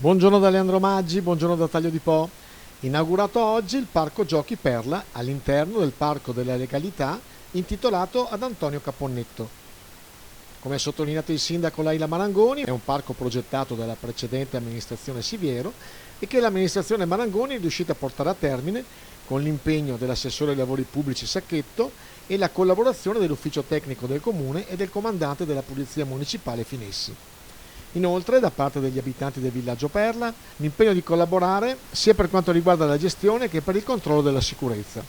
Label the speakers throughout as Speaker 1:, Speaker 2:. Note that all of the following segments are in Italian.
Speaker 1: Buongiorno da Leandro Maggi, buongiorno da Taglio di Po. Inaugurato oggi il Parco Giochi Perla all'interno del Parco della Legalità intitolato ad Antonio Caponnetto. Come ha sottolineato il sindaco Laila Marangoni, è un parco progettato dalla precedente amministrazione Siviero e che l'amministrazione Marangoni è riuscita a portare a termine con l'impegno dell'assessore ai lavori pubblici Sacchetto e la collaborazione dell'ufficio tecnico del comune e del comandante della polizia municipale Finessi. Inoltre, da parte degli abitanti del villaggio Perla, l'impegno di collaborare sia per quanto riguarda la gestione che per il controllo della sicurezza.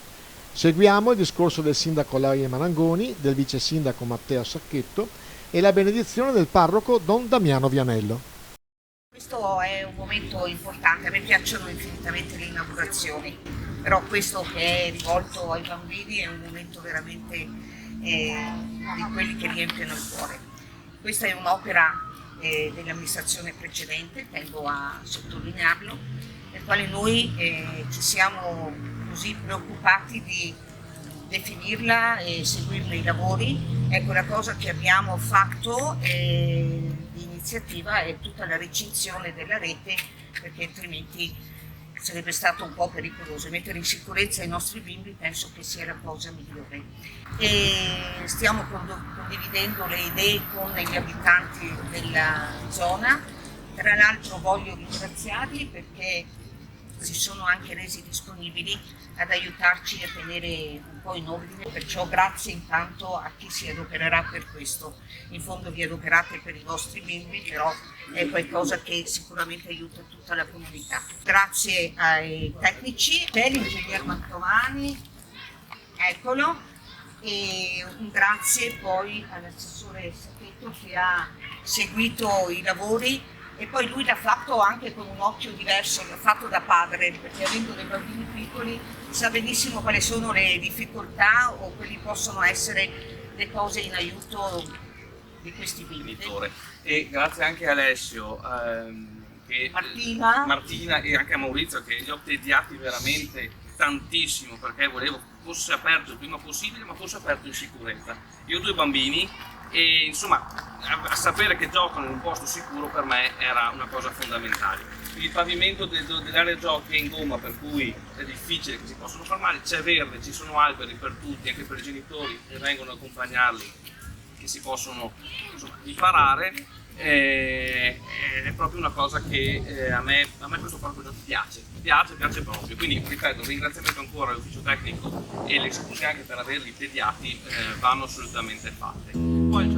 Speaker 1: Seguiamo il discorso del sindaco Laia Marangoni, del vice sindaco Matteo Sacchetto e la benedizione del parroco Don Damiano Vianello.
Speaker 2: Questo è un momento importante, a me piacciono infinitamente le inaugurazioni, però questo che è rivolto ai bambini è un momento veramente di quelli che riempiono il cuore. Questa è un'opera dell'amministrazione precedente, tengo a sottolinearlo, nel quale noi ci siamo così preoccupati di definirla e seguirne i lavori. Ecco, la cosa che abbiamo fatto di iniziativa è tutta la recinzione della rete, perché altrimenti sarebbe stato un po' pericoloso. Mettere in sicurezza i nostri bimbi penso che sia la cosa migliore. E stiamo condividendo le idee con gli abitanti della zona. Tra l'altro voglio ringraziarli perché si sono anche resi disponibili ad aiutarci a tenere un po' in ordine, perciò grazie intanto a chi si adopererà per questo. In fondo vi adoperate per i vostri bimbi, però è qualcosa che sicuramente aiuta tutta la comunità. Grazie ai tecnici, c'è l'ingegner Mantovani, eccolo, e un grazie poi all'assessore Sacchetto che ha seguito i lavori. E poi lui l'ha fatto anche con un occhio diverso, l'ha fatto da padre, perché avendo dei bambini piccoli sa benissimo quali sono le difficoltà o quali possono essere le cose in aiuto di questi bimbi.
Speaker 3: E grazie anche a Alessio, Martina e anche a Maurizio che li ho tediati veramente tantissimo perché volevo fosse aperto il prima possibile, ma fosse aperto in sicurezza. Io ho due bambini e insomma a sapere che giocano in un posto sicuro per me era una cosa fondamentale. Il pavimento dell'area giochi è in gomma, per cui è difficile che si possano far male, c'è verde, ci sono alberi per tutti, anche per i genitori che vengono ad accompagnarli, che si possono insomma riparare. È proprio una cosa che a me questo parco giochi piace proprio, quindi ripeto, ringraziamento ancora all'ufficio tecnico e le scuse anche per averli tediati vanno assolutamente fatte. Poi